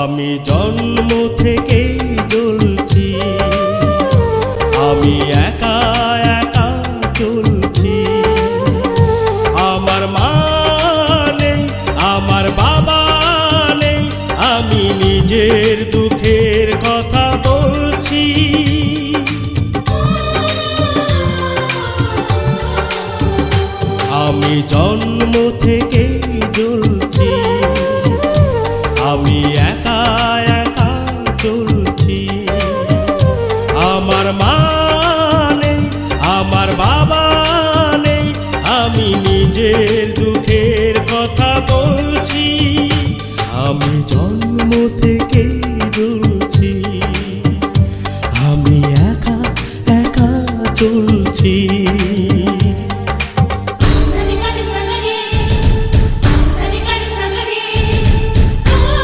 আমি জন্ম থেকেই জ্বলছি, আমি একা একা চলছি। আমার মা নেই, আমার বাবা নেই, আমি নিজের দুঃখের কথা বলছি। আমি জন্ম থেকেই জ্বলছি, আমি একা একা চলছি। আমার মা নেই, আমার বাবা নেই, আমি নিজের দুঃখের কথা বলছি। আমি জন্ম থেকেই জ্বলছি, আমি একা একা চলছি।